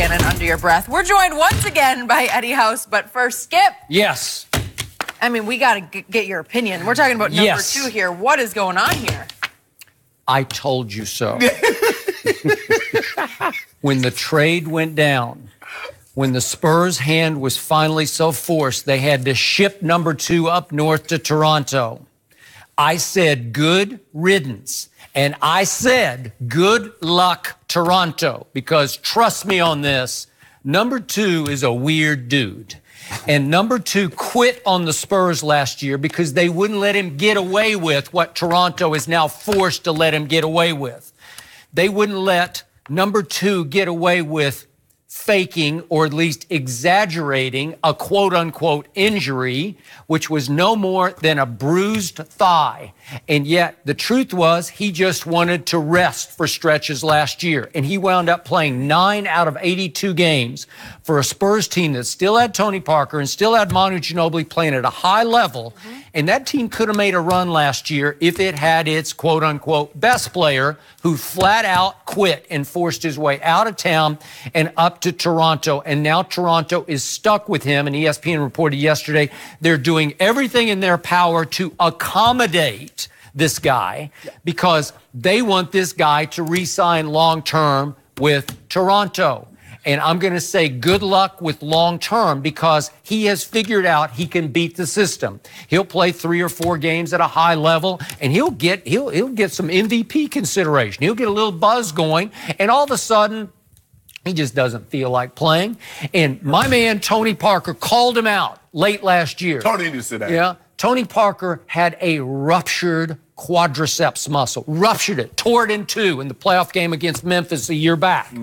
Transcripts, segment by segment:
Shannon under your breath. We're joined once again by Eddie House, but first, Skip. Yes. I mean, we got to get your opinion. We're talking about number 2 here. What is going on here? I told you so. When the trade went down, when the Spurs' hand was finally so forced, they had to ship number 2 up north to Toronto. I said, good riddance. And I said, good luck, Toronto, because trust me on this, number 2 is a weird dude. And number 2 quit on the Spurs last year because they wouldn't let him get away with what Toronto is now forced to let him get away with. They wouldn't let number 2 get away with faking or at least exaggerating a quote-unquote injury, which was no more than a bruised thigh. And yet the truth was he just wanted to rest for stretches last year. And he wound up playing 9 out of 82 games for a Spurs team that still had Tony Parker and still had Manu Ginobili playing at a high level. And that team could have made a run last year if it had its quote-unquote best player who flat out quit and forced his way out of town and up to Toronto. And now Toronto is stuck with him. And ESPN reported yesterday they're doing everything in their power to accommodate this guy because they want this guy to re-sign long-term with Toronto. And I'm going to say good luck with long-term because he has figured out he can beat the system. He'll play 3 or 4 games at a high level, and he'll get some MVP consideration. He'll get a little buzz going, and all of a sudden, he just doesn't feel like playing. And my man, Tony Parker, called him out late last year. Tony needs to sit down. Yeah. Tony Parker had a ruptured quadriceps muscle, ruptured it, tore it in 2 in the playoff game against Memphis a year back.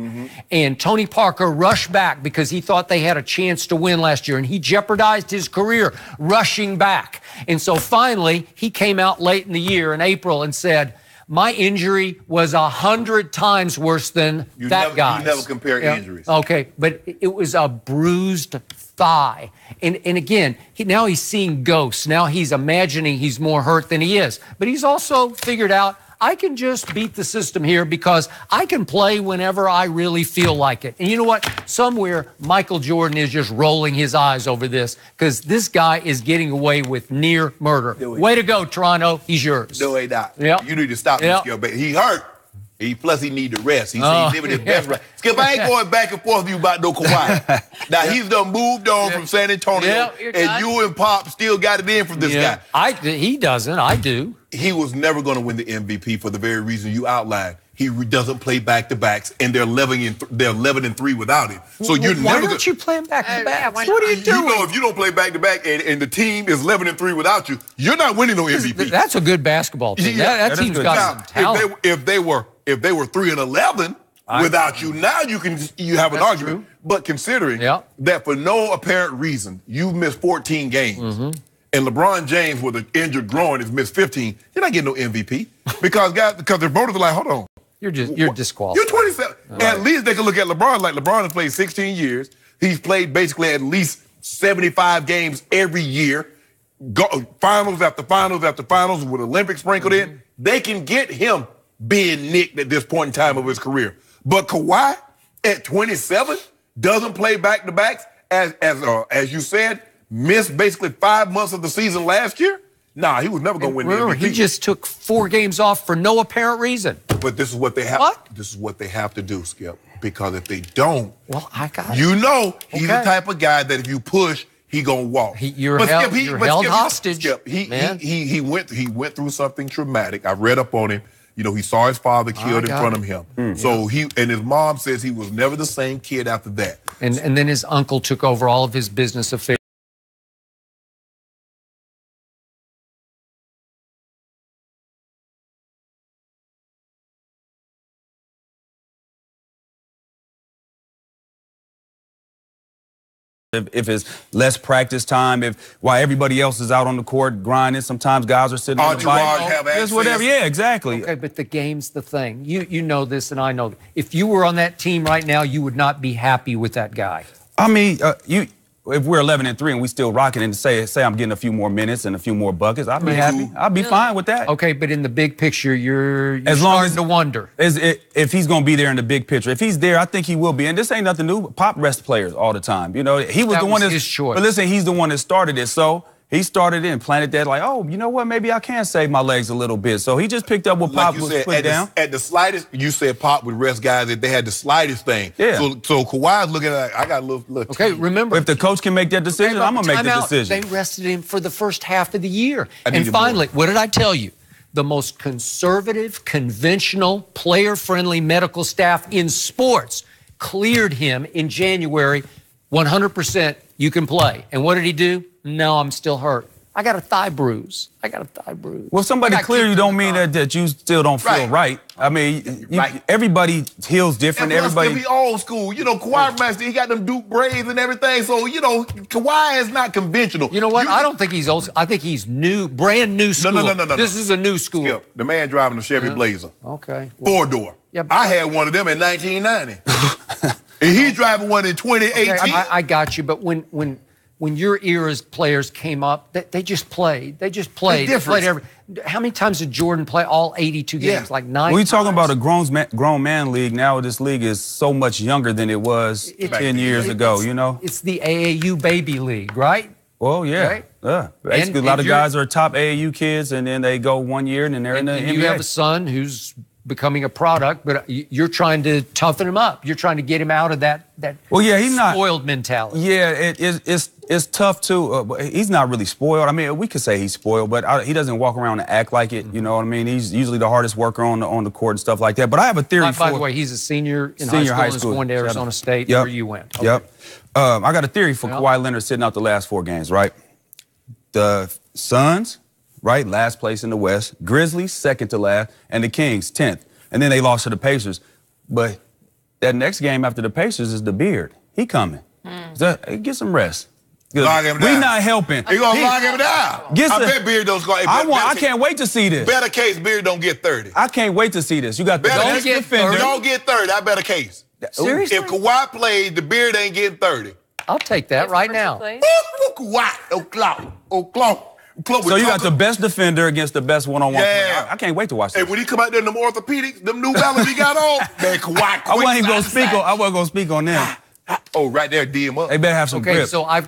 And Tony Parker rushed back because he thought they had a chance to win last year, and he jeopardized his career rushing back. And so finally, he came out late in the year in April and said, my injury was 100 times worse than that guy's. You never compare injuries. Okay, but it was a bruised thigh. And again, now he's seeing ghosts. Now he's imagining he's more hurt than he is. But he's also figured out, I can just beat the system here because I can play whenever I really feel like it. And you know what? Somewhere, Michael Jordan is just rolling his eyes over this because this guy is getting away with near murder. Way to go, Toronto. He's yours. No, he not. Yep. You need to stop this, Skip. But he hurt. Plus, he need to rest. He's living his best right. Skip, I ain't going back and forth with you about no Kawhi. Now, he's done moved on from San Antonio, and you and Pop still got it in from this guy. He doesn't. I do. He was never going to win the MVP for the very reason you outlined. He doesn't play back-to-backs, and they're 11-3 without him. So you're why never. Why don't you play back-to-backs? What are you doing? You know, if you don't play back-to-back and the team is 11-3 without you, you're not winning no MVP. That's a good basketball team. That team's got some talent. If they were 3-11 without you, now you have an argument. True. But considering that for no apparent reason you missed 14 games. And LeBron James with an injured groin has missed 15. You're not getting no MVP because their voters are like, hold on. You're disqualified. You're 27. Right. At least they can look at LeBron like LeBron has played 16 years. He's played basically at least 75 games every year. Finals after finals after finals with Olympics sprinkled in. They can get him being nicked at this point in time of his career. But Kawhi at 27 doesn't play back-to-backs as you said, missed basically 5 months of the season last year. Nah, he was never going to win the MVP. He just took 4 games off for no apparent reason. But this is what they have. What? This is what they have to do, Skip. Because if they don't, well, I got it. You know, he's the type of guy that if you push, he gonna walk. You're held hostage. Skip, he went through something traumatic. I read up on him. You know, he saw his father killed in front of him. So and his mom says he was never the same kid after that. And then his uncle took over all of his business affairs. If it's less practice time, while everybody else is out on the court grinding, sometimes guys are sitting on the bike. Just whatever. Yeah, exactly. Okay, but the game's the thing. You know this, and I know. If you were on that team right now, you would not be happy with that guy. I mean, if we're 11-3 and we still rocking and say I'm getting a few more minutes and a few more buckets, I'd be happy. I'd be fine with that. Okay, but in the big picture, you're starting to wonder. If he's going to be there in the big picture. If he's there, I think he will be. And this ain't nothing new. Pop rests players all the time. You know, he was the one his choice. But listen, he's the one that started it. So he started it and planted that like, oh, you know what? Maybe I can save my legs a little bit. So he just picked up what Pop was put down. At the slightest, you said Pop would rest guys if they had the slightest thing. Yeah. So Kawhi's looking at, I got a little okay, remember. If the coach can make that decision, I'm going to make the decision. They rested him for the first half of the year. And finally, what did I tell you? The most conservative, conventional, player-friendly medical staff in sports cleared him in January. 100% you can play. And what did he do? No, I'm still hurt. I got a thigh bruise. Well, somebody clear you don't mean that you still don't feel right. I mean, everybody heals different. Everybody be old school. You know, Kawhi Master, he got them Duke braids and everything. So, you know, Kawhi is not conventional. You know what? I don't think he's old. I think he's new, brand new school. No. This is a new school. Skip, the man driving a Chevy Blazer. Okay. Four-door. Yeah, I had one of them in 1990. And he's driving one in 2018. Okay, I got you, but when your era's players came up, they just played. They just played. They played how many times did Jordan play all 82 games? Like 9 We're talking about a grown man league. Now this league is so much younger than it was 10 years ago, you know? It's the AAU baby league, right? Well, yeah. Right? Basically, a lot of guys are top AAU kids, and then they go 1 year, and then they're in the NBA. You have a son who's becoming a product, but you're trying to toughen him up. You're trying to get him out of that he's spoiled mentality. Yeah, it's tough too. He's not really spoiled. I mean, we could say he's spoiled, but he doesn't walk around and act like it. You know what I mean? He's usually the hardest worker on the court and stuff like that. But I have a theory. By the way, he's a senior in high school. And is going to Arizona State, where you went. Okay. Yep. I got a theory for Kawhi Leonard sitting out the last 4 games. Right. The Suns. Right, last place in the West. Grizzlies, second to last, and the Kings, 10th. And then they lost to the Pacers. But that next game after the Pacers is the Beard. He coming. Get some rest. Lock him down. We not helping. He gonna lock him down. I bet Beard don't score. I can't wait to see this. Better case, Beard don't get 30. I can't wait to see this. You got the best defender. Don't get 30. I bet a case. Seriously? If Kawhi plays, the Beard ain't getting 30. I'll take that right now. Kawhi. So you got the best defender against the best one-on-one player. I can't wait to watch this. Hey, when he come out there in them orthopedics, them New Balance he got on, man, Kawhi. I wasn't going to speak on them. Oh, right there, D him up. They better have some grip. So I'm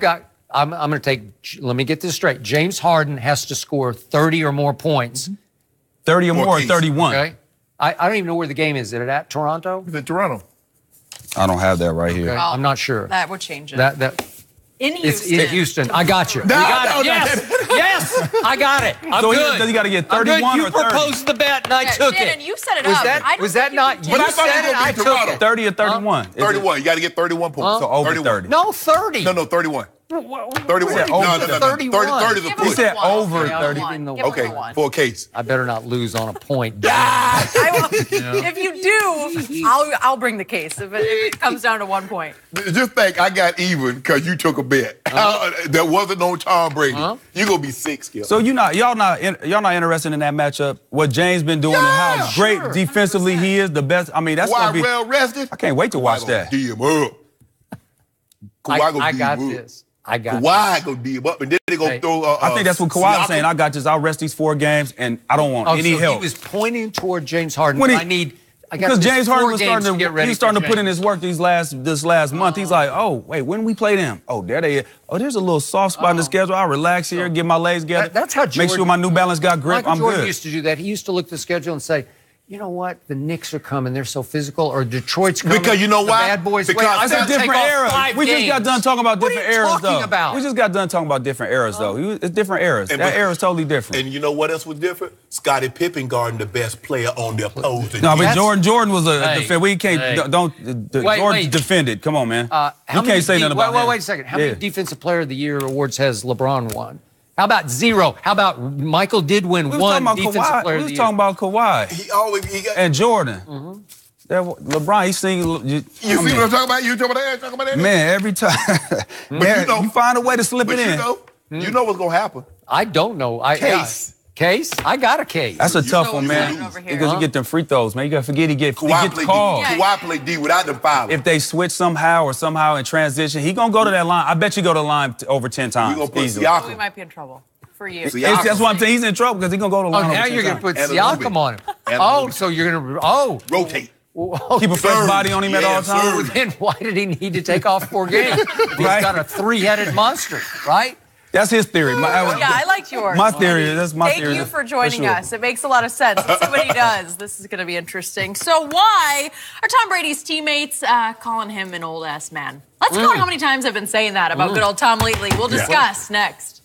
going to take, let me get this straight. James Harden has to score 30 or more points. 30 or more or 31. Okay. I don't even know where the game is. Is it at Toronto? It's in Toronto. I don't have that right here. Okay. I'm not sure. That would change it. In Houston. It's in Houston. I got you. Yes, I got it. I'm good. Does he got to get 31 or 30? You proposed the bet and I took Shannon, it. you set it up. Was that not? You said it, I took it. 30 or 31? 31. You got to get 31 points. So over 30. No, 30. No, 31. 31. 30 is a push. He said over 30. Okay, for a case. I better not lose on a point. If you do, I'll bring the case if it comes down to 1 point. Just think I got even because you took a bet. There wasn't no Tom Brady. You're going to be 6, Skip. So y'all not interested in that matchup? What James been doing and how great defensively he is, the best. I mean, that's going to be. Well rested. I can't wait to watch that. D him up. I got this. Kawhi go D him up, and then they go throw. I think that's what Kawhi was saying. I got this. I'll rest these 4 games, and I don't want any help. He was pointing toward James Harden. Because James Harden was starting to put in his work this last month. He's like, oh, wait, when we play them? Oh, there they are. Oh, there's a little soft spot in the schedule. I'll relax here, get my legs together. That's how Jordan, make sure my New Balance got grip. I'm Jordan good. used to do that. He used to look at the schedule and say, you know what? The Knicks are coming. They're so physical. Or Detroit's coming. Because you know why? Bad boys. Because it's a different era. We just got done talking about different eras, though. About? We just got done talking about different eras, though. It's different eras. That era is totally different. And you know what else was different? Scottie Pippen guarding the best player on the opposing. No, but Jordan was a defender. We can't. Jordan defended. Come on, man. You can't say nothing about that. Wait a second. How many Defensive Player of the Year awards has LeBron won? How about 0? How about Michael did win 1 Defensive Player of the Year? We was talking about Kawhi. And Jordan. LeBron, he's singing. You see what I'm talking about? You talking about that? Man, every time. Man, you find a way to slip it in. You know what's going to happen. I don't know. Case? I got a case. That's a tough one, man. Over here. Because you get them free throws, man. You got to forget he gets Kawhi called. played D without them fouling. If they switch somehow in transition, he going to go to that line. I bet you go to the line over 10 times. You're going to put We Siakam. might be in trouble for you. That's what I'm saying. He's in trouble because he's going to go to the line over now 10 you're going times. to put Siakam on him. Analytics. So you're going to, Rotate. Keep a fresh body on him at all times. Well, then why did he need to take off 4 games? He's Right. got a 3-headed monster, right? That's his theory. I liked yours. My theory. That's my Thank theory. you for joining sure. us. It makes a lot of sense. Let's see what he does. This is going to be interesting. So why are Tom Brady's teammates calling him an old-ass man? Let's go on how many times I've been saying that about good old Tom lately. We'll discuss next.